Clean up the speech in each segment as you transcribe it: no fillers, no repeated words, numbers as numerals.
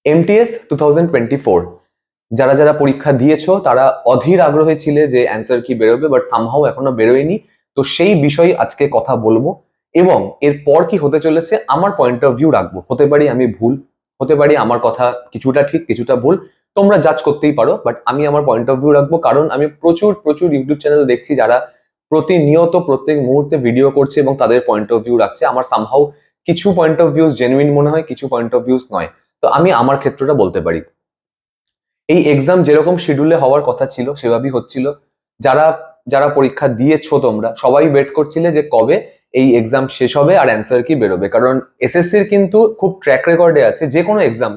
MTS 2024 যারা যারা পরীক্ষা দিয়েছো তারা অধীর আগ্রহে ছিলে যে অ্যান্সার কি বেরোবে, বাট সামহাও এখনো বেরোয়নি। তো সেই বিষয়ে আজকে কথা বলবো এবং এরপর কি হতে চলেছে আমার পয়েন্ট অফ ভিউ রাখবো। হতে পারি আমি ভুল, হতে পারি আমার কথা কিছুটা ঠিক কিছুটা ভুল, তোমরা জাজ করতেই পারো, বাট আমি আমার পয়েন্ট অফ ভিউ রাখবো। কারণ আমি প্রচুর প্রচুর ইউটিউব চ্যানেল দেখছি যারা প্রতিনিয়ত প্রত্যেক মুহূর্তে ভিডিও করছে এবং তাদের পয়েন্ট অফ ভিউ রাখছে। আমার সামহাও কিছু পয়েন্ট অফ ভিউজ জেনুইন মনে হয়, কিছু পয়েন্ট অফ ভিউজ নয়। তো আমি আমার ক্ষেত্রটা বলতে পারি। এই এক্সাম যেরকম শিডিউলে হওয়ার কথা ছিল সেভাবেই হচ্ছিল। যারা যারা পরীক্ষা দিয়েছো তোমরা সবাই ওয়েট করছিলে যে কবে এই এক্সাম শেষ হবে আর অ্যান্সার কি বেরোবে। কারণ এসএসসির কিন্তু খুব ট্র্যাক রেকর্ডে আছে, যে কোনো এক্সাম,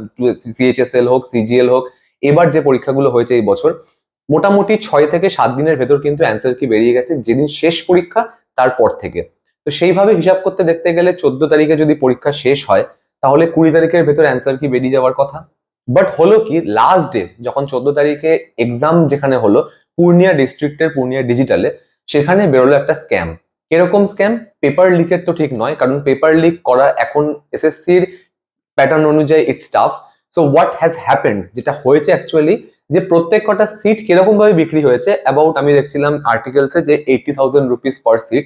সিএইচএসএল হোক, সিজিএল হোক, এবার যে পরীক্ষাগুলো হয়েছে এই বছর, মোটামুটি 6 থেকে 7 দিনের ভেতর কিন্তু অ্যান্সার কি বেরিয়ে গেছে যেদিন শেষ পরীক্ষা তারপর থেকে। তো সেইভাবে হিসাব করতে দেখতে গেলে 14 তারিখে যদি পরীক্ষা শেষ হয় তাহলে 20 তারিখের ভেতর অ্যান্সার কি বেরিয়ে যাওয়ার কথা। বাট হলো কি, লাস্ট ডে যখন 14 তারিখে এক্সাম যেখানে হলো পূর্ণিয়া ডিস্ট্রিক্টের পূর্ণিয়া ডিজিটালে, সেখানে বেরোলো একটা স্ক্যাম। কিরকম স্ক্যাম? পেপার লিকের তো ঠিক নয়, কারণ পেপার লিক করা এখন এসএসসির প্যাটার্ন অনুযায়ী it's tough. So what has happened, যেটা হয়েছে অ্যাকচুয়ালি, যে প্রত্যেক কটা সিট কিরকম ভাবে বিক্রি হয়েছে অ্যাবাউট, আমি দেখছিলাম আর্টিকেলসে যে 80,000 রুপিস পার সিট।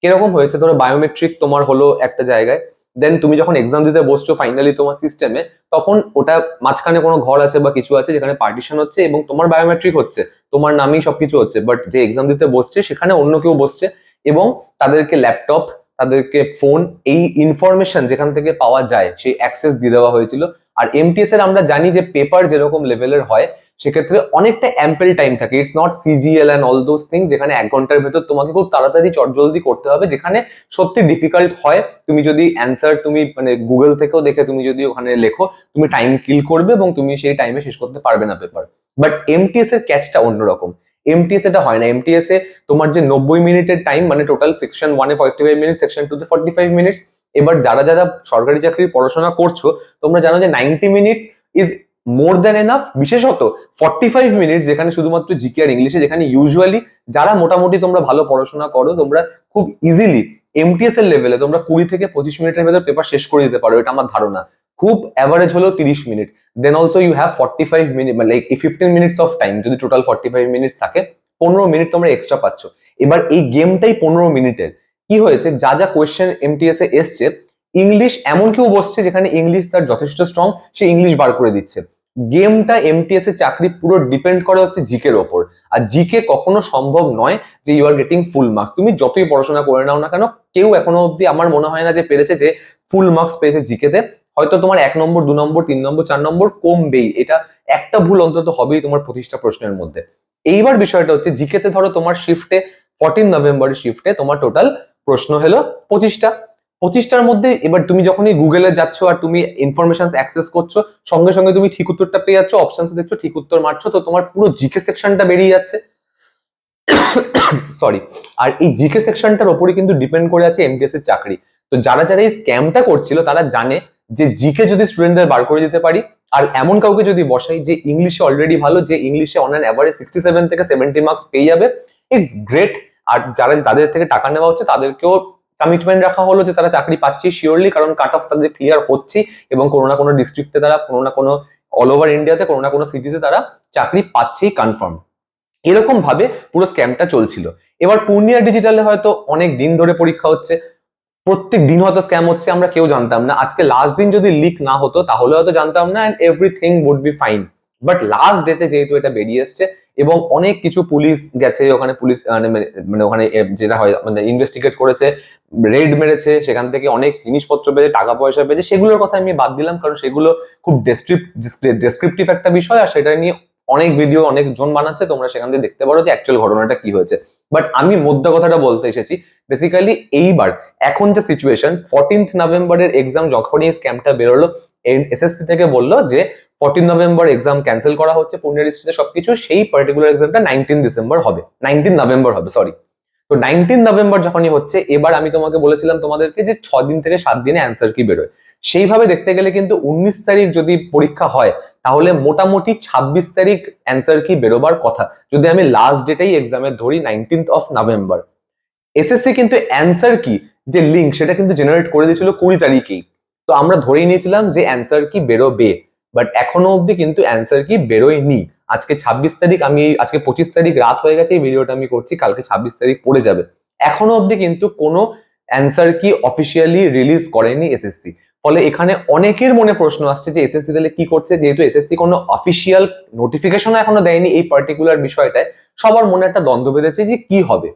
কিরকম হয়েছে, ধরো বায়োমেট্রিক তোমার হলো একটা জায়গায়, দেন তুমি যখন এক্সাম দিতে বসছো ফাইনালি তোমার সিস্টেমে, তখন ওটা মাঝখানে কোনো ঘর আছে বা কিছু আছে যেখানে পার্টিশন হচ্ছে এবং তোমার বায়োমেট্রিক হচ্ছে, তোমার নামেই সবকিছু হচ্ছে, বাট যে এক্সাম দিতে বসছে সেখানে অন্য কেউ বসছে এবং তাদেরকে ল্যাপটপ, তাদেরকে ফোন, এই ইনফরমেশন যেখান থেকে পাওয়া যায় সেই অ্যাক্সেস দিয়ে দেওয়া হয়েছিল। আর এমটিএস এর আমরা জানি যে পেপার যেরকম লেভেলের হয় সেক্ষেত্রে অনেকটা অ্যাম্পেল টাইম থাকে। It's not CGL and all those things যেখানে 1 ঘন্টার ভেতর তোমাকে খুব তাড়াতাড়ি চটজলদি করতে হবে, যেখানে সত্যি ডিফিকাল্ট হয়। তুমি যদি অ্যান্সার তুমি মানে গুগল থেকেও দেখে তুমি যদি ওখানে লেখো, তুমি টাইম কিল করবে এবং তুমি সেই টাইমে শেষ করতে পারবে না পেপার। বাট এমটিএস এর ক্যাচটা অন্যরকম। এমটিএস এটা হয় না। এমটিএস এ তোমার যে 90 মিনিটের টাইম, মানে টোটাল সেকশন 1-এ 45 মিনিট, সেকশন 2-তে 45 মিনিটস। এবার যারা যারা সরকারি চাকরির পড়াশোনা করছো তোমরা জানো যে 90 minutes is more than enough. বিশেষত 45 মিনিট যেখানে শুধুমাত্র জিকে আর ইংলিশে, যেখানে ইউজুয়ালি যারা মোটামুটি তোমরা ভালো পড়াশোনা করো তোমরা খুব ইজিলি এমটিএস এর লেভেলে তোমরা 20 থেকে 25 মিনিটের ভেতর পেপার শেষ করে দিতে পারো, এটা আমার ধারণা। খুব অ্যাভারেজ হলো 30 minute. Then also you have 45 minute, মানে 15 মিনিটস অফ টাইম। যদি টোটাল 45 মিনিটস থাকে, 15 মিনিট তোমরা এক্সট্রা পাচ্ছ। এবার এই গেমটাই 15 মিনিটের। কি হয়েছে, যা যা কোয়েশ্চেন এমটিএস এ এসছে, ইংলিশ এমন কেউ বসছে যেখানে ইংলিশ তার যথেষ্ট স্ট্রং, সে ইংলিশ বার করে দিচ্ছে। গেমটা এমটিএস এর চাকরি পুরো ডিপেন্ড করে হচ্ছে জিকের ওপর। আর জিকে কখনো সম্ভব নয় যে you are getting full marks. তুমি যতই পড়াশোনা করে নাও না কেন, কেউ এখনো অব্দি আমার মনে হয় না যে পেরেছে যে ফুল মার্কস পেয়েছে জিকেতে। হয়তো তোমার 1 নম্বর, 2 নম্বর, 3 নম্বর, 4 নম্বর কমবেই, এটা একটা ভুল অন্তত হবেই তোমার 25টা প্রশ্নের মধ্যে। এইবার বিষয়টা হচ্ছে জিকেতে ধরো তোমার শিফটে 14 নভেম্বরের শিফটে তোমার টোটাল প্রশ্ন হলো 25টা। 25টার মধ্যে এবার তুমি যখনই গুগলে যাচ্ছ আর তুমি ইনফরমেশন অ্যাক্সেস করছো, সঙ্গে সঙ্গে তুমি ঠিক উত্তরটা পেয়ে যাচ্ছ, অপশনস দেখছো, ঠিক উত্তর মারছো, তো তোমার পুরো জিকে সেকশনটা বেরিয়ে যাচ্ছে। সরি। আর এই জিকে সেকশনটার ওপরে কিন্তু ডিপেন্ড করে আছে এমটিএস এর চাকরি। তো যারা যারা এই স্ক্যামটা করছিল তারা জানে যে জিকে যদি স্টুডেন্টদের বার করে দিতে পারি আর এমন কাউকে যদি বসাই যে ইংলিশে অলরেডি ভালো, যে ইংলিশে অন অ্যান অ্যাভারেজ 67 থেকে 70 মার্কস পেয়ে যাবে, ইটস গ্রেট। আর যারা তাদের থেকে টাকা নেওয়া হচ্ছে তাদেরকেও কমিটমেন্ট রাখা হলো যে তারা চাকরি পাচ্ছে শিওরলি, কারণ কাট অফ তাদের ক্লিয়ার হচ্ছে এবং কোনো না কোনো ডিস্ট্রিক্টে তারা, কোনো না কোনো অল ওভার ইন্ডিয়াতে কোনো না কোনো সিটিতে তারা চাকরি পাচ্ছেই কনফার্ম। এরকম ভাবে পুরো স্ক্যামটা চলছিল। এবার পূর্ণিয়া ডিজিটালে হয়তো অনেক দিন ধরে পরীক্ষা হচ্ছে, প্রত্যেক দিন হয়তো স্ক্যাম হচ্ছে, আমরা কেউ জানতাম না। আজকে লাস্ট দিন যদি লিক না হতো তাহলে হয়তো জানতাম না and everything would be fine. But last ডেতে যেহেতু এটা বেরিয়ে এসছে এবং অনেক কিছু পুলিশ গেছে ওখানে, পুলিশ মানে ওখানে যেটা হয় মানে ইনভেস্টিগেট করেছে, রেড মেরেছে, সেখান থেকে অনেক জিনিসপত্র পেয়েছে, টাকা পয়সা পেয়েছে, সেগুলোর কথা আমি বাদ দিলাম কারণ সেগুলো খুব ডেসক্রিপটিভ একটা বিষয় আর সেটা নিয়ে অনেক ভিডিও অনেকজন বানাচ্ছে, তোমরা সেখান থেকে দেখতে পারো যে অ্যাকচুয়াল ঘটনাটা কি হয়েছে। বাট আমি মোদ্দা কথাটা বলতে এসেছি, বেসিক্যালি এইবার এখন যে সিচুয়েশন, 14 নভেম্বরের এক্সাম যখনই স্ক্যামটা বেরোলো, এসএসসি থেকে বললো যে 14 নভেম্বর এক্সাম ক্যান্সেল করা হচ্ছে পূর্ণিয়া ডিস্ট্রিক্টে সবকিছু, সেই পার্টিকুলার এক্সামটা 19 ডিসেম্বর হবে, 19 নভেম্বর হবে, সরি। তো 19 নভেম্বর যখনই হচ্ছে, এবার আমি তোমাকে বলেছিলাম তোমাদেরকে যে 6 দিন থেকে 7 দিনে অ্যান্সার কি বেরোয়। সেইভাবে দেখতে গেলে কিন্তু 19 তারিখ যদি পরীক্ষা হয় তাহলে মোটামুটি 26 তারিখ অ্যান্সার কি বেরোবার কথা, যদি আমি লাস্ট ডেটেই এক্সামের ধরি 19 নভেম্বর। এসএসসি কিন্তু অ্যান্সার কি যে লিঙ্ক সেটা কিন্তু জেনারেট করে দিয়েছিল 20 তারিখেই। তো আমরা ধরেই নিয়েছিলাম যে অ্যান্সার কি বেরোবে। বাট এখনো অবধি কিন্তু অ্যান্সার কি বেরোয়নি। আজকে 26 তারিখ, আজকে 25 তারিখ রাত হয়ে গেছে, এই ভিডিওটা আমি করছি, কালকে 26 তারিখ পড়ে যাবে। এখনো অবধি কিন্তু কোনো অ্যান্সার কি অফিসিয়ালি রিলিজ করেনি এসএসসি। ফলে এখানে অনেকের মনে প্রশ্ন আসছে যে এসএসসি তাহলে কি করছে, যেহেতু এসএসসি কোনো অফিসিয়াল নোটিফিকেশন এখনো দেয়নি এই পার্টিকুলার বিষয়টায়, সবার মনে একটা দ্বন্দ্ব বেঁধেছে যে কি হবে।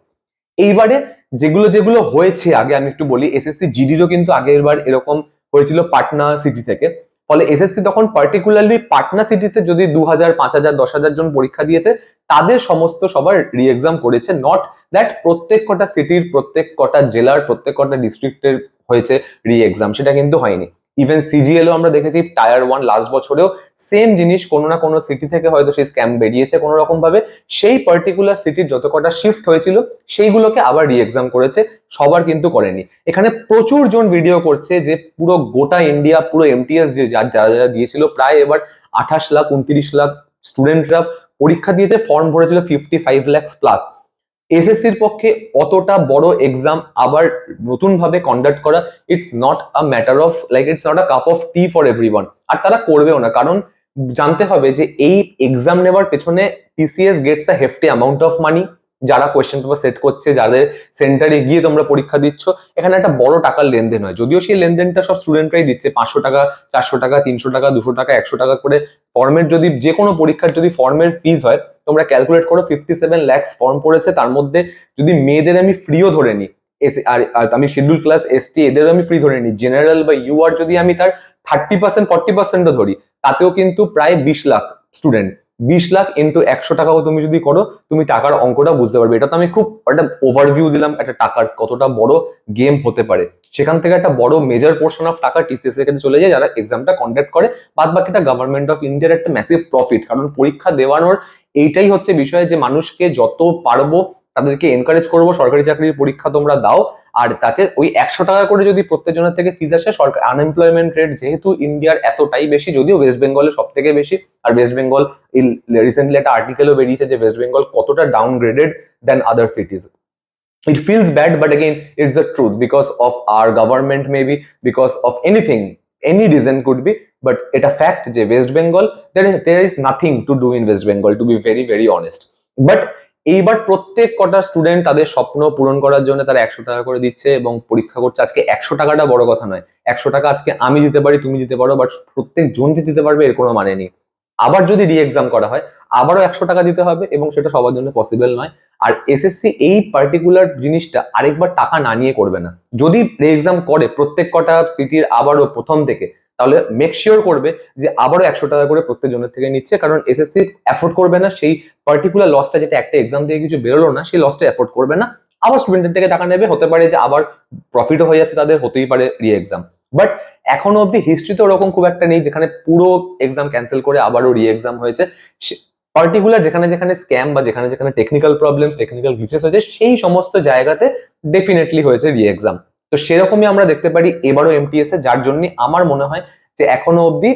এইবারে যেগুলো যেগুলো হয়েছে আগে আমি একটু বলি, এসএসসি জিডিরও কিন্তু আগের বার এরকম হয়েছিল পাটনা সিটি থেকে। ফলে এসএসসি তখন পার্টিকুলারলি পাটনা সিটিতে যদি 2000, 5000, 10,000 জন পরীক্ষা দিয়েছে, তাদের সমস্ত সবার রি এক্সাম করেছে, নট দ্যাট প্রত্যেক কটা সিটির, প্রত্যেক কটা জেলার, প্রত্যেক কটা ডিস্ট্রিক্টের হয়েছে রি এক্সাম, সেটা কিন্তু হয়নি। ইভেন সিজিএলও আমরা দেখেছি টায়ার 1 লাস্ট বছরেও সেম জিনিস, কোনো না কোনো সিটি থেকে হয়তো সেই স্ক্যাম বেরিয়েছে কোনো রকম ভাবে, সেই পার্টিকুলার সিটির যত কটা শিফট হয়েছিল সেইগুলোকে আবার রি এক্সাম করেছে, সবার কিন্তু করেনি। এখানে প্রচুর জন ভিডিও করছে যে পুরো গোটা ইন্ডিয়া, পুরো এমটিএস যে যারা যারা দিয়েছিল, প্রায় এবার 28 লাখ 29 লাখ স্টুডেন্টরা পরীক্ষা দিয়েছে, ফর্ম ভরেছিল 55 লাখ প্লাস। এসএসসির পক্ষে অতটা বড় এক্সাম আবার নতুন ভাবে কন্ডাক্ট করা, it's not a matter of like, it's not a cup of tea for everyone. আর তারা করবেও না, কারণ জানতে হবে যে এই এক্সাম নেবার পেছনে TCS gets a hefty amount of money. যারা কোয়েশ্চেন পেপার সেট করছে, যাদের সেন্টারে গিয়ে তোমরা পরীক্ষা দিচ্ছ, এখানে একটা বড় টাকার লেনদেন হয়। যদিও সেই লেনদেনটা সব স্টুডেন্টরাই দিচ্ছে, 500 টাকা, 400 টাকা, 300 টাকা, 200 টাকা, 100 টাকা করে ফর্মের, যদি যে কোনো পরীক্ষার যদি ফর্মের ফিস হয়, তোমরা ক্যালকুলেট করো 57 লাখ ফর্ম পড়েছে। তার মধ্যে যদি মেয়েদের আমি ফ্রিও ধরে নিই, আর আমি শিডিউল ক্লাস এসটি এদের আমি ফ্রি ধরে নিই, জেনারেল বা ইউআর যদি আমি তার 30%, 40%ও ধরি, তাতেও কিন্তু প্রায় 20 লাখ স্টুডেন্ট। 20 লাখ ইন্টু 100 টাকাও তুমি যদি করো, তুমি টাকার অঙ্কটা বুঝতে পারবে। এটা তো আমি খুব একটা ওভারভিউ দিলাম একটা টাকার কতটা বড় গেম হতে পারে। সেখান থেকে একটা বড় মেজর পোর্শন অফ টাকা টিসিএস এর কাছে চলে যায়, যারা এক্সামটা কন্ডাক্ট করে। বাদ বাকিটা গভর্নমেন্ট অফ ইন্ডিয়ার একটা ম্যাসিভ প্রফিট, কারণ পরীক্ষা দেওয়ানোর এইটাই হচ্ছে বিষয় যে মানুষকে যত পারবো তাদেরকে এনকারেজ করবো সরকারি চাকরির পরীক্ষা তোমরা দাও। আর তাতে ওই 100 টাকা করে যদি প্রত্যেকজনের থেকে ফিস আসে, সরকার আনএমপ্লয়মেন্ট রেট যেহেতু ইন্ডিয়ার এতটাই বেশি, যদিও ওয়েস্ট বেঙ্গলে সব থেকে বেশি, আর ওয়েস্ট বেঙ্গল রিসেন্টলি একটা আর্টিকেলও বেরিয়েছে যে ওয়েস্ট বেঙ্গল কতটা downgraded than other cities. It feels bad, but again it's the truth, because of our government, maybe because of anything, any reason could be, but it a fact যে West Bengal, there is nothing to do in West Bengal, to be very very honest. But এইবার প্রত্যেক কটা student তাদের স্বপ্ন পূরণ করার জন্য তারা 100 টাকা করে দিচ্ছে এবং পরীক্ষা করছে। আজকে 100 টাকাটা বড় কথা নয়, 100 টাকা আজকে আমি দিতে পারি, তুমি দিতে পারো, বাট প্রত্যেক জন যে দিতে পারবে এর কোনো মানে নেই। আবার যদি রি এক্সাম করা হয়, আবারও 100 টাকা দিতে হবে, এবং সেটা সবার জন্য পসিবল নয়। আর এসএসসি এই পার্টিকুলার জিনিসটা আরেকবার টাকা না নিয়ে করবে না। যদি রি এক্সাম করে প্রত্যেক কটা সিটির আবারও প্রথম থেকে, তাহলে মেক শিওর করবে যে আবারও 100 টাকা করে প্রত্যেক জনের থেকে নিচ্ছে, কারণ এসএসসি অ্যাফোর্ড করবে না সেই পার্টিকুলার লসটা, যেটা একটা এক্সাম থেকে কিছু বেরোলো না, সেই লসটা অ্যাফোর্ড করবে না। আবার স্টুডেন্টের থেকে টাকা নেবে, হতে পারে যে আবার প্রফিটও হয়ে যাচ্ছে তাদের, হতেই পারে রি এক্সাম। বাট এখনো অব্দি হিস্ট্রিতে ওরকম খুব একটা নেই যেখানে পুরো এক্সাম ক্যান্সেল করে আবারও রি এক্সাম হয়েছে। পার্টিকুলার যেখানে যেখানে স্ক্যাম বা যেখানে যেখানে টেকনিক্যাল প্রবলেমস, টেকনিক্যাল গ্লিচেস হয়েছে, সেই সমস্ত জায়গাতে ডেফিনেটলি হয়েছে রি এক্সাম। তো সেরকমই আমরা দেখতে পারি এবারও এমটিএস এ, যার জন্য আমার মনে হয় যে এখনো অব্দি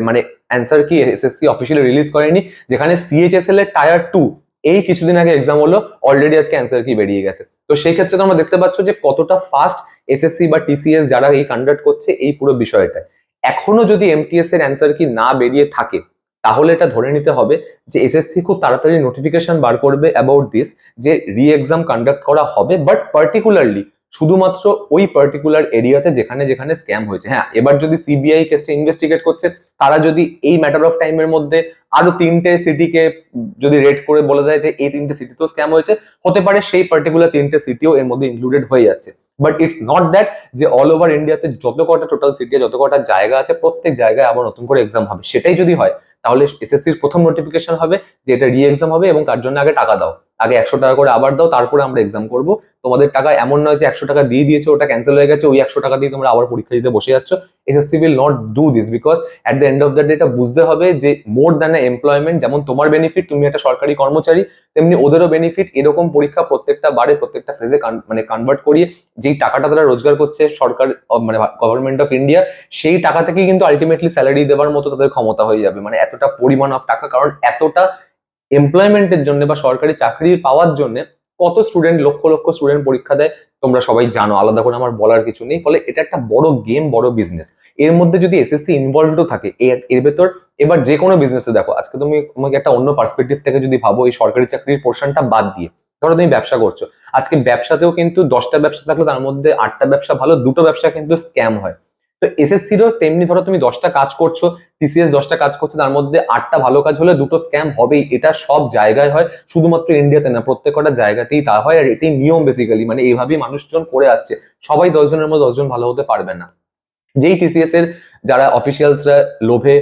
মানে অ্যান্সার কি এসএসসি অফিসিয়ালি রিলিজ করেনি। যেখানে সিএইচএসএল এর টায়ার 2 এই কিছুদিন আগে এক্সাম হলো, অলরেডি আজকে অ্যান্সার কি বেরিয়ে গেছে। তো সেই ক্ষেত্রে তোমরা দেখতে পাচ্ছ যে কতটা ফাস্ট এসএসসি বা টিসিএস যারা এই কন্ডাক্ট করছে এই পুরো বিষয়টা। এখনো যদি এমটিএস এর অ্যান্সার কি না বেরিয়ে থাকে, তাহলে এটা ধরে নিতে হবে যে এসএসসি খুব তাড়াতাড়ি নোটিফিকেশন বার করবে অ্যাবাউট দিস, যে রি এক্সাম কন্ডাক্ট করা হবে, বাট পার্টিকুলারলি শুধুমাত্র ওই পার্টিকুলার এরিয়াতে যেখানে যেখানে স্ক্যাম হয়েছে। হ্যাঁ, এবার যদি সিবিআই কেসটা ইনভেস্টিগেট করছে, তারা যদি এই ম্যাটার অফ টাইমের মধ্যে আরো 3টে সিটিকে যদি রেড করে বলে দেয় যে এই 3টে সিটিতেও স্ক্যাম হয়েছে, হতে পারে সেই পার্টিকুলার 3টে সিটিও এর মধ্যে ইনক্লুডেড হয়ে যাচ্ছে। বাট ইটস নট দ্যাট যে অল ওভার ইন্ডিয়াতে যত কটা টোটাল সিটি, যত কটা জায়গা আছে, প্রত্যেক জায়গায় আবার নতুন করে এক্সাম হবে। সেটাই যদি হয়, তাহলে এসএসসির প্রথম নোটিফিকেশন হবে যে এটা রি এক্সাম হবে, এবং তার জন্য আগে টাকা দাও, আগে 100 টাকা করে আবার দাও, তারপরে আমরা এক্সাম করবো। তোমাদের টাকা এমন নয় যে 100 টাকা দিয়ে দিয়েছে, ওটা ক্যান্সেল হয়ে গেছে, ওই 100 টাকা দিয়ে তোমরা আবার পরীক্ষা দিতে বসে যাচ্ছ। SSC will not do this, because at the end of the day এটা বুঝতে হবে যে মোর দ্যান এমপ্লয়মেন্ট, যেমন তোমার বেনিফিট, তুমি একটা সরকারি কর্মচারী, তেমনি ওদেরও বেনিফিট। এরকম পরীক্ষা প্রত্যেকটা বারে প্রত্যেকটা ফেজে মানে কনভার্ট করিয়ে যেই টাকাটা তারা রোজগার করছে সরকার, মানে গভর্নমেন্ট অফ ইন্ডিয়া, সেই টাকা থেকে কিন্তু আলটিমেটলি স্যালারি দেওয়ার মতো তাদের ক্ষমতা হয়ে যাবে। মানে এতটা পরিমাণ অফ টাকা, কারণ এতটা এমপ্লয়মেন্টের জন্য বা সরকারি চাকরি পাওয়ার জন্য কত স্টুডেন্ট, লক্ষ লক্ষ স্টুডেন্ট পরীক্ষা দেয় তোমরা সবাই জানো, আলাদা করে আমার বলার কিছু নেই। ফলে এটা একটা বড় গেম, বড় বিজনেস। এর মধ্যে যদি এসএসসি ইনভলভডও থাকে এর ভেতর, এবার যে কোনো বিজনেসে দেখো, আজকে তুমি তোমাকে একটা অন্য পার্সপেক্টিভ থেকে যদি ভাবো, এই সরকারি চাকরির পোর্শনটা বাদ দিয়ে ধরো তুমি ব্যবসা করছো, আজকে ব্যবসাতেও কিন্তু 10টা ব্যবসা থাকলে তার মধ্যে 8টা ব্যবসা ভালো, 2টো ব্যবসা কিন্তু স্ক্যাম হয়। তো এসএসসিরও তেমনি, ধরো তুমি 10টা কাজ করছো, টিসিএস 10টা কাজ করছে, তার মধ্যে 8টা ভালো কাজ হলে 2টো স্ক্যাম হবেই। এটা সব জায়গায় হয়, শুধুমাত্র ইন্ডিয়াতে না, প্রত্যেকটা জায়গাতেই তা হয়। আর এটাই নিয়ম বেসিক্যালি, মানে এইভাবেই মানুষজন করে আসছে। সবাই 10জনের মধ্যে 10জন ভালো হতে পারবে না। যেই টিসিএস এর যারা অফিসিয়ালসরা লোভে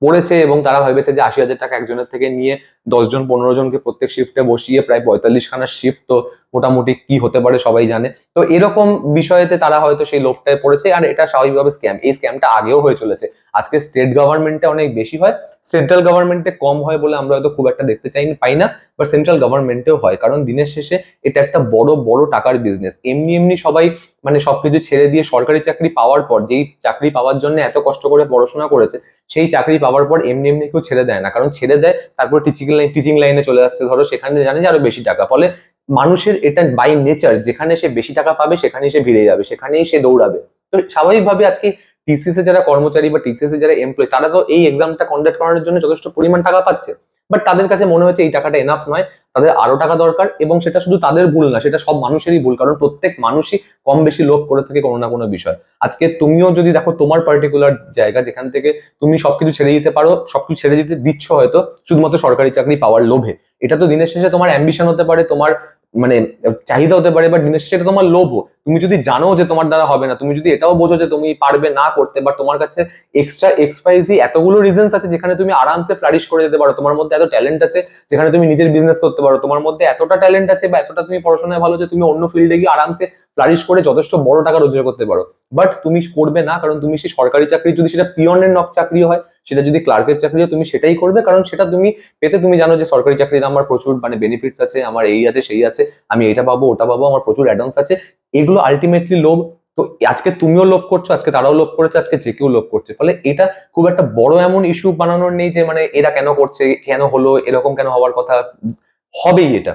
পড়েছে এবং তারা ভেবেছে যে 80,000 টাকা একজনের থেকে নিয়ে 10জন 15জনকে প্রত্যেক শিফটে বসিয়ে প্রায় 45খানা শিফট, তো মোটামুটি কি হতে পারে সবাই জানে। তো এরকম বিষয়েতে তারা হয়তো সেই লোভটায় পড়েছে, আর এটা স্বাভাবিকভাবে স্ক্যাম। এই স্ক্যামটা আগেও হয়ে চলেছে। আজকে স্টেট গভর্নমেন্টে অনেক বেশি হয়, সেন্ট্রাল গভর্নমেন্টে কম হয় বলে আমরা হয়তো খুব একটা দেখতে পাই না, বাট সেন্ট্রাল গভর্নমেন্টেও হয়। কারণ দিনের শেষে এটা একটা বড় বড় টাকার বিজনেস। এমনি এমনি সবাই মানে সবকিছু ছেড়ে দিয়ে সরকারি চাকরি পাওয়ার পর, যেই চাকরি পাওয়ার জন্য এত কষ্ট করে পড়াশোনা করেছে, সেই চাকরি পাওয়ার পর এমনি এমনি কেউ ছেড়ে দেয় না। কারণ ছেড়ে দেয় তারপর টিচিং লাইনে চলে আসছে, ধরো সেখানে জানে যে আরো বেশি টাকা। ফলে মানুষের এটা বাই নেচার, যেখানে সে বেশি টাকা পাবে সেখানেই সে ভিড়ে যাবে, সেখানেই সে দৌড়াবে। তো স্বাভাবিকভাবে আজকে টিসিএস এ যারা কর্মচারী বা টিসিএস এ যারা এমপ্লয়, তারা তো এই এক্সামটা কন্ডাক্ট করানোর জন্য যথেষ্ট পরিমাণ টাকা পাচ্ছে, বাট তাদের কাছে মনে হচ্ছে এই টাকাটা এনাফ নয়, তাদের আরো টাকা দরকার। এবং সেটা শুধু তাদের ভুল না, সেটা সব মানুষেরই ভুল, কারণ প্রত্যেক মানুষই কম বেশি লোভ করে থাকে কোনো না কোনো বিষয়। আজকে তুমিও যদি দেখো তোমার পার্টিকুলার জায়গা, যেখান থেকে তুমি সবকিছু ছেড়ে দিতে পারো, সবকিছু ছেড়ে দিতে দিচ্ছ হয়তো শুধুমাত্র সরকারি চাকরি পাওয়ার লোভে। এটা তো দিনের শেষে তোমার অ্যাম্বিশন হতে পারে, তোমার মানে চাহিদা হতে পারে, বাট দিনের শেষে এটা তোমার লোভও। তুমি যদি জানো যে তোমার দ্বারা হবে না, তুমি যদি এটাও বোঝো যে তুমি পারবে না করতে, বা তোমার কাছে এক্সট্রা এক্সপাইজি এতগুলো রিজনস আছে যেখানে তুমি আরামসে ফ্লারিশ করে যেতে পারো, তোমার মধ্যে এত ট্যালেন্ট আছে যেখানে তুমি নিজের বিজনেস করতে পারো, তোমার মধ্যে এতটা ট্যালেন্ট আছে বা এতটা তুমি পড়াশোনায় ভালো যে তুমি অন্য ফিল্ডে গিয়ে আরামসে ফ্লারিশ করে যথেষ্ট বড় টাকা রোজগার করতে পারো। বাট তুমি করবে না, কারণ তুমি সেই সরকারি চাকরি, যদি সেটা পিয়নের চাকরি হয়, সেটা যদি ক্লার্কের চাকরি হয়, তুমি সেটাই করবে। কারণ সেটা তুমি পেতে, তুমি জানো যে সরকারি চাকরিতে আমার প্রচুর মানে বেনিফিটস আছে, আমার এই আছে সেই আছে, আমি এটা পাবো ওটা পাবো, আমার প্রচুর অ্যাডভান্স আছে। এগুলো আলটিমেটলি লোভ। তো আজকে তুমিও লোভ করছো, আজকে তারাও লোভ করেছে, আজকে যে কেউ লোভ করছে। ফলে এটা খুব একটা বড় এমন ইস্যু বানানোর নেই যে মানে এরা কেন করছে, কেন হলো, এরকম কেন হওয়ার কথা, হবেই এটা।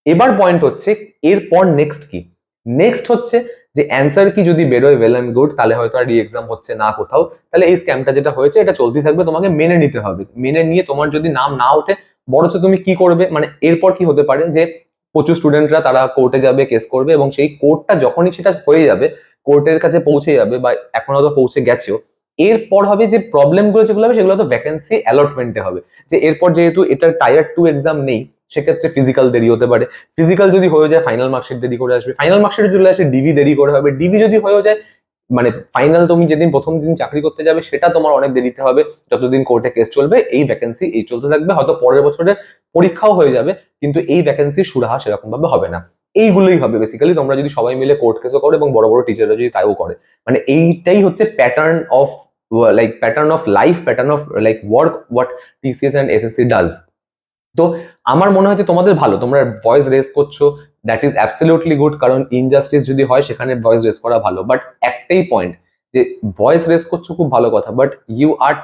এবার পয়েন্ট হচ্ছে এরপর নেক্সট কি। নেক্সট হচ্ছে যে অ্যান্সার কি যদি বেরোয়, ওয়েল অ্যান্ড গুড, তাহলে হয়তো আর রি এক্সাম হচ্ছে না কোথাও, তাহলে এই স্ক্যামটা যেটা হয়েছে এটা চলতেই থাকবে, তোমাকে মেনে নিতে হবে। মেনে নিয়ে তোমার যদি নাম না ওঠে, বরঞ্চ তুমি কি করবে, মানে এরপর কি হতে পারে যে প্রচুর স্টুডেন্টরা তারা কোর্টে যাবে, কেস করবে, এবং সেই কোর্টটা যখনই সেটা হয়ে যাবে, কোর্টের কাছে পৌঁছে যাবে, বা এখন হয়তো পৌঁছে গেছেও, এরপর হবে যে প্রবলেমগুলো যেগুলো হবে, সেগুলো তো ভ্যাকেন্সি অ্যালটমেন্টে হবে। যে এরপর যেহেতু এটা টায়ার 2 এক্সাম নেই, সেক্ষেত্রে ফিজিক্যাল দেরি হতে পারে, ফিজিক্যাল যদি হয়ে যায় ফাইনাল মার্কশিট দেরি করে আসবে, ফাইনাল মার্কশিট চলে আসে ডিভি দেরি করে হবে, ডিভি যদি হয়ে যায় মানে ফাইনাল তুমি যেদিন প্রথম দিন চাকরি করতে যাবে সেটা তোমার অনেক দেরিতে হবে, যতদিন কোর্টে কেস চলবে এই ভ্যাকেন্সি এই চলতে থাকবে, হয়তো পরের বছরের পরীক্ষাও হয়ে যাবে, কিন্তু এই ভ্যাকেন্সি সুরাহা সেরকম ভাবে হবে না। এইগুলোই হবে বেসিক্যালি, তোমরা যদি সবাই মিলে কোর্ট কেসও করো এবং বড় বড় টিচাররা যদি তাইও করে, মানে এইটাই হচ্ছে pattern of life, pattern of like work, what TCS and SSC does. তো আমার মনে হয় যে তোমাদের ভালো, তোমরা ভয়েস রেজ করছো, দ্যাট ইজ অ্যাবসলিউটলি গুড, কারণ ইনজাস্টিস যদি হয় সেখানে ভয়েস রেজ করা ভালো। বাট একটাই পয়েন্ট, যে ভয়েস রেজ করছো খুব ভালো কথা, but you are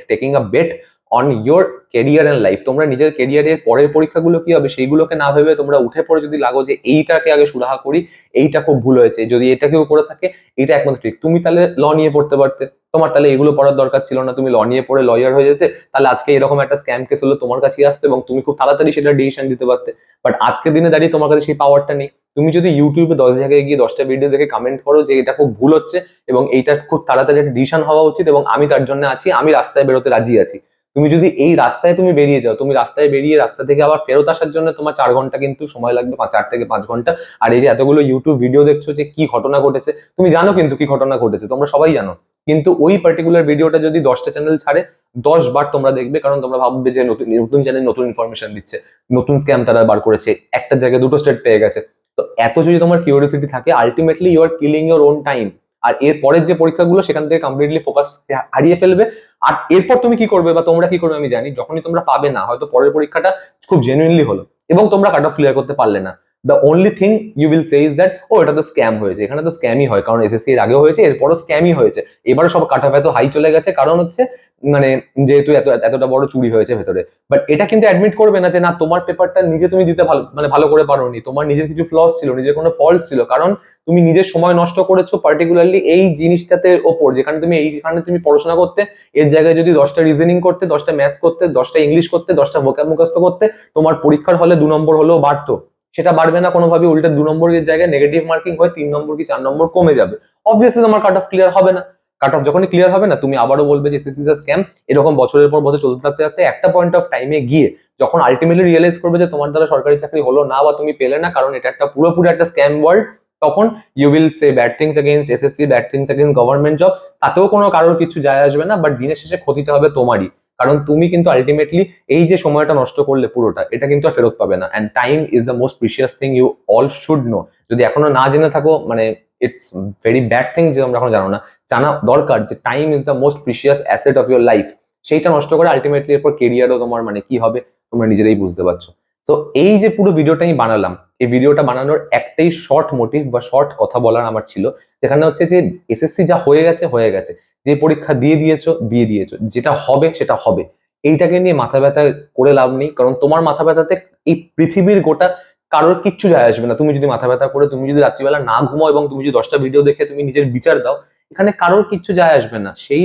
taking a bet on your career and life. তোমরা নিজের কেরিয়ারের পরের পরীক্ষাগুলো কি হবে সেইগুলোকে না ভেবে তোমরা উঠে পড়ে যদি লাগো যে এইটাকে আগে সুরাহা করি, এইটা খুব ভুল হয়েছে, যদি এটাকেও করে থাকে এটা একমাত্র ঠিক, তুমি তাহলে ল নিয়ে পড়তে পারতে, তোমার তাহলে এগুলো পড়ার দরকার ছিল না, তুমি ল নিয়ে পড়ে লয়ার হয়ে যেতে, তাহলে আজকে এরকম একটা স্ক্যাম কেস হলো তোমার কাছে আসতে এবং তুমি খুব তাড়াতাড়ি সেটা ডিসিশন দিতে পারতে। বাট আজকের দিনে দাঁড়িয়ে তোমার কাছে সেই পাওয়ারটা নেই। তুমি যদি ইউটিউবে 10 জায়গায় গিয়ে 10টা ভিডিও দেখে কমেন্ট করো যে এটা খুব ভুল হচ্ছে এবং এইটা খুব তাড়াতাড়ি একটা ডিসিশন হওয়া উচিত এবং আমি তার জন্য আছি, আমি রাস্তায় বেরোতে রাজি আছি, তুমি যদি এই রাস্তায় তুমি বেরিয়ে যাও, তুমি রাস্তায় বেরিয়ে রাস্তা থেকে আবার ফেরত আসার জন্য তোমার 4 ঘন্টা কিন্তু সময় লাগবে, 4 থেকে 5 ঘন্টা। আর এই যে এতগুলো ইউটিউব ভিডিও দেখছো যে কি ঘটনা ঘটেছে, তুমি জানো কিন্তু কি ঘটনা ঘটেছে, তোমরা সবাই জানো, কিন্তু ওই পার্টিকুলার ভিডিওটা যদি 10টা চ্যানেল ছাড়ে, 10 বার তোমরা দেখবে, কারণ তোমরা ভাববে যে নতুন নতুন চ্যানেল নতুন ইনফরমেশন দিচ্ছে, নতুন স্ক্যাম তারা বার করেছে, একটা জায়গায় 2টো স্টেট পেয়ে গেছে। তো এত যদি তোমার কিউরিওসিটি থাকে, ultimately you are killing your own time. আর এর পরের যে পরীক্ষাগুলো সেখান থেকে কমপ্লিটলি ফোকাস হারিয়ে ফেলবে। আর এরপর তুমি কি করবে বা তোমরা কি করবে আমি জানি, যখনই তোমরা পাবে না, হয়তো পরের পরীক্ষাটা খুব জেনুইনলি হলো এবং তোমরা কাট অফ ক্লিয়ার করতে পারলে না, the only thing you will say is that oh এটা তো স্ক্যাম হয়েছে, এখানে তো স্ক্যামই হয়, কারণ এসএসসি এর আগেও হয়েছে এরপরও স্ক্যামই হয়েছে, এবারও সব কাট অফ এত হাই চলে গেছে, কারণ হচ্ছে মানে যেহেতু এতটা বড় চুরি হয়েছে ভেতরে। বাট এটা কিন্তু অ্যাডমিট করবে না যে না তোমার পেপারটা নিজে তুমি দিতে ভালো মানে ভালো করে পারোনি, তোমার নিজের কিছু ফ্লস ছিল, নিজের কোনো ফল্ট ছিল, কারণ তুমি নিজের সময় নষ্ট করেছো পার্টিকুলারলি এই জিনিসটাতে ওপর, যেখানে তুমি পড়াশোনা করতে, এর জায়গায় যদি 10টা রিজনিং করতে, 10টা ম্যাথস করতে, 10টা ইংলিশ করতে, 10টা ভোকাব মুখস্থ করতে, তোমার পরীক্ষার হলে 2 নম্বর হলেও বাড়তো। সেটা বাড়বে না কোনোভাবে, উল্টে 2 নম্বরের জায়গায় নেগেটিভ মার্কিং হয়ে 3 নম্বর কি 4 নম্বর কমে যাবে। অবভিয়াসলি তোমার কাট অফ ক্লিয়ার হবে না। কাট অফ যখনই ক্লিয়ার হবে না, তুমি আবারও বলবে যে এসএসসি ইজ স্ক্যাম। এরকম বছরের পর বছর চলতে থাকতে থাকতে একটা পয়েন্ট অফ টাইমে গিয়ে যখন আলটিমেটলি রিয়েলাইজ করবে যে তোমার দ্বারা সরকারি চাকরি হলো না বা তুমি পেলে না, কারণ এটা একটা পুরোপুরি একটা স্ক্যাম ওয়ার্ল্ড, তখন you will say bad things against SSC, bad things against government job. তাতেও কোনো কারোর কিছু যায় আসবে না, বাট দিনের শেষে ক্ষতিটা হবে তোমারই, কারণ তুমি কিন্তু আলটিমেটলি এই যে সময়টা নষ্ট করলে পুরোটা, এটা কিন্তু আর ফেরত পাবে না। And time is the most precious thing, you all should know. যদি এখনো না জেনে থাকো, মানে ইটস ভেরি ব্যাড থিং যে তোমরা এখন জানো না। জানা দরকার যে time is the most precious asset of your life. সেইটা নষ্ট করে আলটিমেটলি এরপর কেরিয়ারও তোমার মানে কি হবে তোমরা নিজেরাই বুঝতে পারছো। তো এই যে পুরো ভিডিওটা আমি বানালাম, এই ভিডিওটা বানানোর একটাই শর্ট মোটিভ বা শর্ট কথা বলার আমার ছিল, যেখানে হচ্ছে যে এসএসসি যা হয়ে গেছে হয়ে গেছে, যে পরীক্ষা দিয়ে দিয়েছো, যেটা হবে সেটা হবে। এইটাকে নিয়ে মাথা ব্যথা করে লাভ নেই, কারণ তোমার মাথা ব্যথাতে এই পৃথিবীর গোটা কারোর কিচ্ছু যায় আসবে না। তুমি যদি মাথা ব্যথা করে, তুমি যদি রাত্রিবেলা না ঘুমাও এবং তুমি যদি 10টা ভিডিও দেখে তুমি নিজের বিচার দাও, এখানে কারোর কিচ্ছু যায় আসবে না। সেই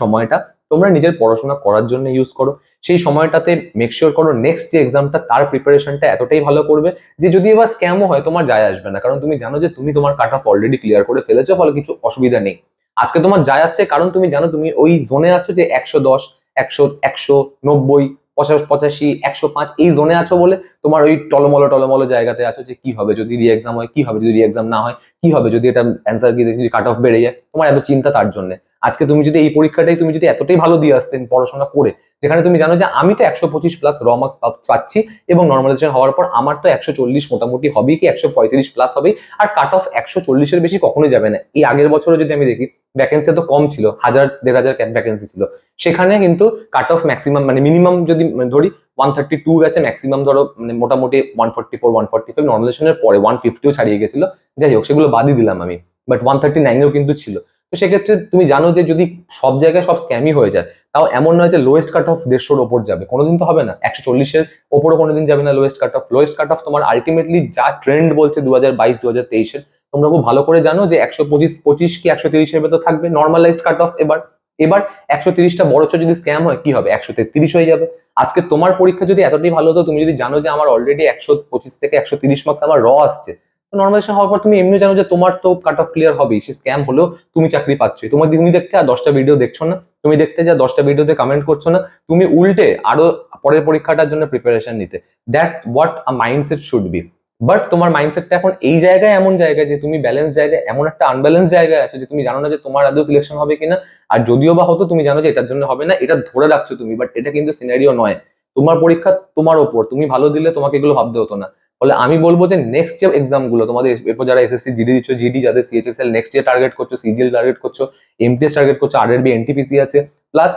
সময়টা তোমরা নিজের পড়াশোনা করার জন্য ইউজ করো। সেই সময়টাতে মেক শিওর করো নেক্সট যে এক্সামটা তার প্রিপারেশনটা এতটাই ভালো করবে যে যদি এবার স্ক্যামও হয় তোমার যায় আসবে না, কারণ তুমি জানো যে তুমি তোমার কাট অফ অলরেডি ক্লিয়ার করে ফেলেছো, ফলে কিছু অসুবিধা নেই। আজকে তোমার যায় আসছে কারণ তুমি জানো তুমি ওই জোনে আছো যে 110, 100, 190, 85, 105 এই জোনে আছো বলে তোমার ওই টলমলো টলমলো জায়গাতে আছো যে কি হবে যদি রি এক্সাম হয়, কি হবে যদি রি এক্সাম না হয়, কি হবে যদি এটা অ্যান্সার গিয়ে যদি কাট অফ বেড়ে যায়, তোমার এত চিন্তা তার জন্য। আজকে তুমি যদি এই পরীক্ষাটাই তুমি যদি এতটাই ভালো দিয়ে আসতেন পড়াশোনা করে, যেখানে তুমি জানো যে আমি তো 125+ র মার্কস পাচ্ছি এবং নর্মালাইজেশন হওয়ার পর আমার তো 140 মোটামুটি হবেই, কি 135+ হবেই, আর কাট অফ 140-এর বেশি কখনোই যাবে না। এই আগের বছরও যদি আমি দেখি ভ্যাকেন্সি তো কম ছিল, 1000-1500 ভ্যাকেন্সি ছিল, সেখানে কিন্তু কাট অফ ম্যাক্সিমাম মানে মিনিমাম যদি ধরি 132 গেছে, ম্যাক্সিমাম ধরো মানে মোটামুটি 144, 145, নর্মালাইজেশনের পরে 150ও ছাড়িয়ে গেছিল। যাই হোক সেগুলো বাদই দিলাম আমি, বাট 139-এও কিন্তু ছিল। তো সেক্ষেত্রে তুমি জানো যে যদি সব জায়গায় সব স্ক্যামই হয়ে যায়, তাও এমন নয় যে লোয়েস্ট কাট অফ 150-র ওপর যাবে, কোনোদিন তো হবে না। 140-এর ওপরও কোনোদিন যাবে না lowest cut off. Lowest cut off তোমার আলটিমেটলি যা ট্রেন্ড বলছে 2022, 2023-এর, তোমরা খুব ভালো করে জানো যে 125 কি 130-এর ভেতর থাকবে নর্মালাইজড কাট অফ। এবার এবার 130টা বড় যদি স্ক্যাম হয় কি হবে, 133 হয়ে যাবে। আজকে তোমার পরীক্ষা যদি এতটাই ভালো হতো, তুমি যদি জানো যে আমার অলরেডি 125 থেকে 130 মার্কস আমার র আসছে, নর্মালাইজেশন হওয়ার পর তুমি এমনি জানো যে তোমার তো কাট অফ ক্লিয়ার হবেই, সে স্ক্যাম হলেও তুমি চাকরি পাচ্ছই। তুমি দেখতে আর 10টা ভিডিও দেখছো না, তুমি দেখতে যা 10টা ভিডিওতে কমেন্ট করছো না, তুমি উল্টে আরো পরের পরীক্ষাটার জন্য প্রিপারেশন নিতে। That what a mindset should be. But তোমার মাইন্ডসেটটা এখন এই জায়গায় এমন জায়গায় যে তুমি ব্যালেন্স জায়গায় এমন একটা আনব্যালেন্স জায়গায় আছো যে তুমি জানো না যে তোমার আদৌ সিলেকশন হবে কিনা। আর যদিও বা হতো তুমি জানো যে এটার জন্য হবে না, এটা ধরে রাখছো তুমি, বাট এটা কিন্তু সিনারিও নয়। তোমার পরীক্ষা তোমার ওপর, তুমি ভালো দিলে তোমাকে এগুলো ভাবতে হতো না। ফলে আমি বলবো যে নেক্সট যে এক্সাম গুলো তোমাদের, এরপর যারা এসএসসি জিডি দিচ্ছ, জিডি, যাদের সিএইচএসএল নেক্সট ইয়ার টার্গেট করছো, সিজিএল টার্গেট করছো, এমটিএস টার্গেট করছো, আরআরবি, এনটিপিসি আছে, প্লাস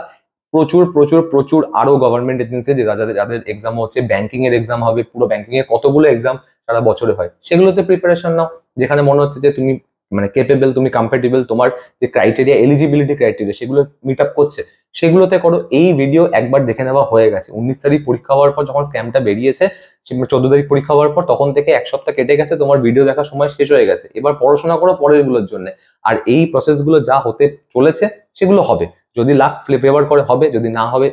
প্রচুর প্রচুর প্রচুর আরো গভর্নমেন্ট এজেন্সি যে যাদের যাদের এক্সাম হচ্ছে, ব্যাংকিং এর এক্সাম হবে, পুরো ব্যাংকিং এর কতগুলো এক্সাম সারা বছরে হয়, সেগুলোতে প্রিপারেশন নাও, যেখানে মনে হচ্ছে যে তুমি মানে কেপেবল, তুমি কম্পেটেবল, তোমার যে ক্রাইটেরিয়া, এলিজিবিলিটি ক্রাইটেরিয়া সেগুলো মিট আপ করছে, সেগুলোতে করো। এই ভিডিও একবার দেখে নেওয়া হয়ে গেছে। 19 তারিখ পরীক্ষা হওয়ার পর যখন স্ক্যামটা বেরিয়েছে, 14 তারিখ পরীক্ষা হওয়ার পর তখন থেকে 1 সপ্তাহ কেটে গেছে, তোমার ভিডিও দেখার সময় শেষ হয়ে গেছে। এবার পড়াশোনা করো পরের গুলোর জন্য। আর এই প্রসেসগুলো যা হতে চলেছে সেগুলো হবে, যদি লাক ফেভার করে হবে, যদি না হবে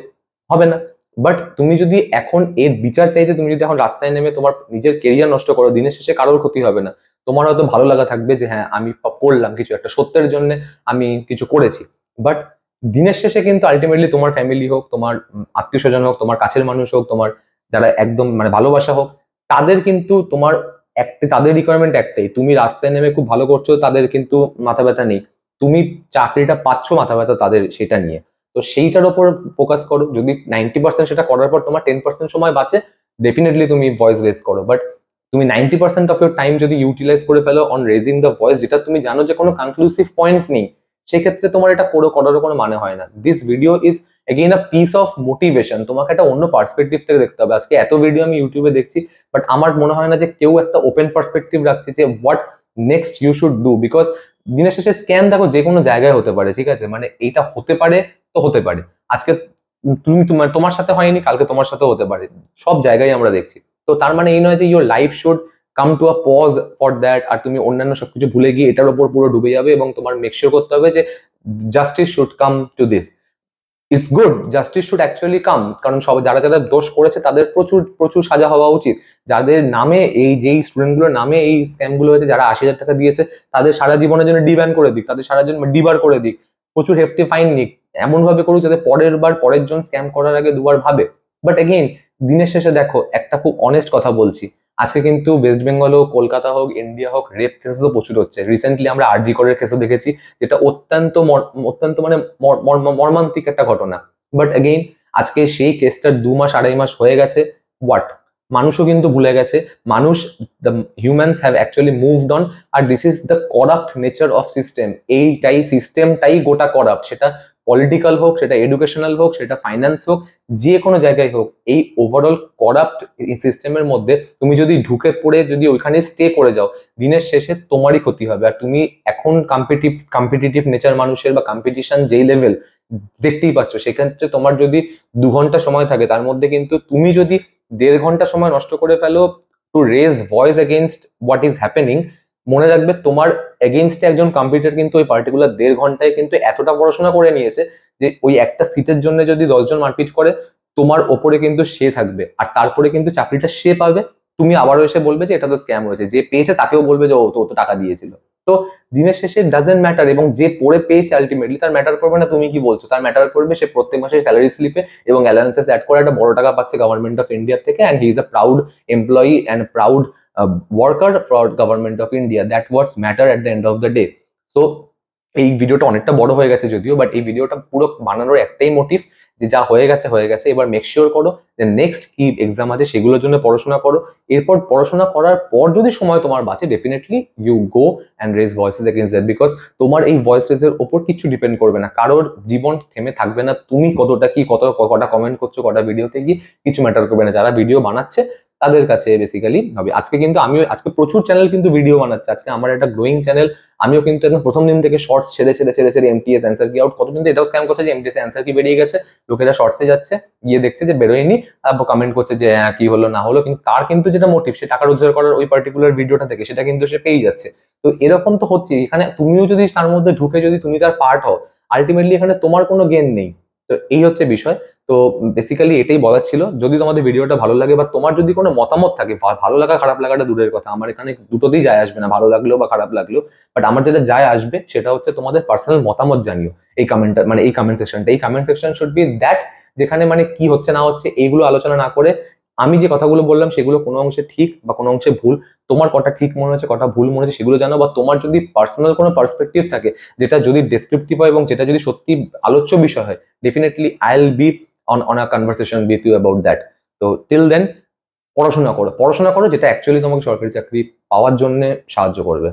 হবে না। বাট তুমি যদি এখন এর বিচার চাইতে, তুমি যদি এখন রাস্তায় নেমে তোমার নিজের কেরিয়ার নষ্ট করো, দিনের শেষে কারোর ক্ষতি হবে না। তোমার হয়তো ভালো লাগা থাকবে যে হ্যাঁ আমি করলাম কিছু একটা, সত্যের জন্য আমি কিছু করেছি, বাট দিনের শেষে কিন্তু আলটিমেটলি তোমার ফ্যামিলি হোক, তোমার আত্মীয় স্বজন হোক, তোমার কাছের মানুষ হোক, তোমার যারা একদম মানে ভালোবাসা হোক, তাদের কিন্তু তোমার তাদের রিকোয়ারমেন্ট একটাই, তুমি রাস্তায় নেমে খুব ভালো করছো, তাদের কিন্তু মাথা ব্যথা নেই। তুমি চাকরিটা পাচ্ছ, মাথা ব্যথা তাদের সেটা নিয়ে। তো সেইটার উপর ফোকাস করো। যদি 90% সেটা করার পর তোমার 10% সময় বাঁচে, ডেফিনেটলি তুমি ভয়েস রেজ করো। বাট তুমি 90% অফ ইউর টাইম যদি ইউটিলাইজ করে ফেলো অন রেজিং দ্য ভয়েস, যেটা তুমি জানো যে কোনো কনক্লুসিভ পয়েন্ট নেই, সেক্ষেত্রে তোমার এটা করারও কোনো মানে হয় না। This video is again a piece of motivation. তোমাকে একটা অন্য পার্সপেক্টিভ থেকে দেখতে হবে। আজকে এত ভিডিও আমি ইউটিউবে দেখছি, বাট আমার মনে হয় না যে কেউ একটা ওপেন পার্সপেক্টিভ রাখছে যে what next you should do. Because দিনের শেষে স্ক্যাম দেখো যে কোনো জায়গায় হতে পারে, ঠিক আছে, মানে এইটা হতে পারে তো হতে পারে। আজকে তুমি তোমার সাথে হয়নি, কালকে তোমার সাথেও হতে পারে, সব জায়গায় আমরা দেখছি। তো তার মানে এই নয় যে your life should come to a pause for that, আর তুমি অন্যান্য সবকিছু ভুলে গিয়ে এটার উপর পুরো ডুবে যাবে, এবং তোমার মেকশিওর করতে হবে যে justice should come to this. It's good, justice should actually come, কারণ সব যারা যারা দোষ করেছে তাদের প্রচুর প্রচুর সাজা হওয়া উচিত। যাদের নামে এই যেই স্টুডেন্টগুলোর নামে এই স্ক্যাম গুলো হয়েছে, যারা 80,000 টাকা দিয়েছে, তাদের সারা জীবনের জন্য ডিব্যান করে দিক, তাদের সারা জীবন ডিবার করে দিক, প্রচুর হেফটি ফাইন নিক, এমন ভাবে করুক যাতে পরের জন স্ক্যাম করার আগে দুবার ভাবে। বাট এগেইন দিনের শেষে দেখো, একটা খুব অনেস্ট কথা বলছি, আজকে কিন্তু ওয়েস্ট বেঙ্গল হোক, কলকাতা হোক, ইন্ডিয়া হোক, রেপ কেসও প্রচুর হচ্ছে। রিসেন্টলি আমরা আরজি করের কেসও দেখেছি, যেটা অত্যন্ত মানে মর্মান্তিক একটা ঘটনা। বাট এগেইন আজকে সেই কেসটার 2 মাস 2.5 মাস হয়ে গেছে। হোয়াট, মানুষও কিন্তু ভুলে গেছে। মানুষ, the humans have actually moved on. আর this is the corrupt nature of system. এইটাই সিস্টেমটাই গোটা করাপ্ট, সেটা পলিটিক্যাল হোক, সেটা এডুকেশনাল হোক, সেটা ফাইন্যান্স হোক, যে কোনো জায়গায় হোক, এই ওভারঅল করাপ্ট সিস্টেমের মধ্যে তুমি যদি ঢুকে পড়ে যদি ওইখানে স্টে করে যাও, দিনের শেষে তোমারই ক্ষতি হবে। আর তুমি এখন কম্পিটিটিভ নেচার মানুষের, বা কম্পিটিশন যেই লেভেল দেখতেই পাচ্ছ, সেক্ষেত্রে তোমার যদি 2 ঘন্টা সময় থাকে, তার মধ্যে কিন্তু তুমি যদি 1.5 ঘন্টা সময় নষ্ট করে ফেলো to raise voice against what is happening, মনে রাখবে তোমার এগেইনস্টে একজন কম্পিউটার কিন্তু ওই পার্টিকুলার 1.5 ঘন্টায় কিন্তু এতটা পড়াশোনা করে নিয়েছে যে ওই একটা সিটের জন্য যদি 10 জন মারপিট করে, তোমার ওপরে কিন্তু সে থাকবে, আর তারপরে কিন্তু চাকরিটা সে পাবে। তুমি আবারও এসে বলবে যে এটা তো স্ক্যাম হয়েছে, যে পেয়েছে তাকেও বলবে যে ও তো টাকা দিয়েছিল। তো দিনের শেষে ডাজেন্ট ম্যাটার, এবং যে পড়ে পেয়েছে আলটিমেটলি তার ম্যাটার করবে না তুমি কি বলছো, তার ম্যাটার করবে সে প্রত্যেক মাসে স্যালারি স্লিপে এবং অ্যালাউন্সেস অ্যাড করে একটা বড় টাকা পাচ্ছে গভর্নমেন্ট অফ ইন্ডিয়া থেকে, and he is a proud employee and proud worker for government of India. That what's matter at the end of the day. So এই ভিডিওটা অনেকটা বড় হয়ে গেছে যদিও, বাট এই ভিডিওটা পুরো বানানোর একটাই মোটিভ, যে যা হয়ে গেছে হয়ে গেছে, এবার মেক শিওর করো যে নেক্সট কি এক্সাম আছে সেগুলোর জন্য পড়াশোনা করো। এরপর পড়াশোনা করার পর যদি সময় তোমার বাঁচে, definitely you go and raise voices against that, because তোমার এই ভয়েস রেজের ওপর কিছু ডিপেন্ড করবে না, কারোর জীবন থেমে থাকবে না। তুমি কতটা কি কটা কমেন্ট করছো, কটা ভিডিওতে গিয়ে কিছু ম্যাটার করবে না। যারা ভিডিও বানাচ্ছে তাদের কাছে বেসিক্যালি হবে। আজকে কিন্তু আজকে প্রচুর চ্যানেল কিন্তু ভিডিও বানাচ্ছে। আজকে আমার একটা গ্রোয়িং চ্যানেল, আমিও কিন্তু একদম প্রথম দিন থেকে শর্টস ছেড়ে এমটিএস অ্যান্সার কি আউট, কতদিন তো এটাও স্ক্যাম করছে যে এমটিএস অ্যান্সার কি বেরিয়ে গেছে, লোকেরা শর্টসে যাচ্ছে, গিয়ে দেখছে যে বেরোয়নি, তারপর কমেন্ট করছে যে হ্যাঁ কি হলো না হলো, কিন্তু তার কিন্তু যেটা মোটিভ, সে টাকা রোজগার করার ওই পার্টিকুলার ভিডিওটা থেকে, সেটা কিন্তু সে পেয়ে যাচ্ছে। তো এরকম তো হচ্ছে এখানে, তুমিও যদি তার মধ্যে ঢুকে যদি তুমি তার পার্ট হও, আলটিমেটলি এখানে তোমার কোনো গেন নেই। তো এই হচ্ছে বিষয়। তো বেসিক্যালি এটাই বলার ছিল। যদি তোমাদের ভিডিওটা ভালো লাগে, বা তোমার যদি কোনো মতামত থাকে, ভালো লাগা খারাপ লাগাটা দূরের কথা, আমার এখানে দুটোতেই যায় আসবে না, ভালো লাগলেও বা খারাপ লাগলেও, বাট আমার যেটা যায় আসবে সেটা হচ্ছে তোমাদের পার্সোনাল মতামত জানিও এই কমেন্টটা, মানে এই কমেন্ট সেকশনটা। এই comment section should be that, যেখানে মানে কি হচ্ছে না হচ্ছে এইগুলো আলোচনা না করে, আমি যে কথাগুলো বললাম সেগুলো কোনো অংশে ঠিক বা কোনো অংশে ভুল, তোমার কটা ঠিক মনে হচ্ছে কটা ভুল মনে হচ্ছে সেগুলো জানো, বা তোমার যদি পার্সোনাল কোনো পার্সপেক্টিভ থাকে যেটা যদি ডেসক্রিপটিভ হয় এবং যেটা যদি সত্যি আলোচ্য বিষয় হয়, definitely I will be on a conversation with you about that. তো টিল দেন পড়াশোনা করো, যেটা অ্যাকচুয়ালি তোমাকে সরকারি চাকরি পাওয়ার জন্য সাহায্য করবে।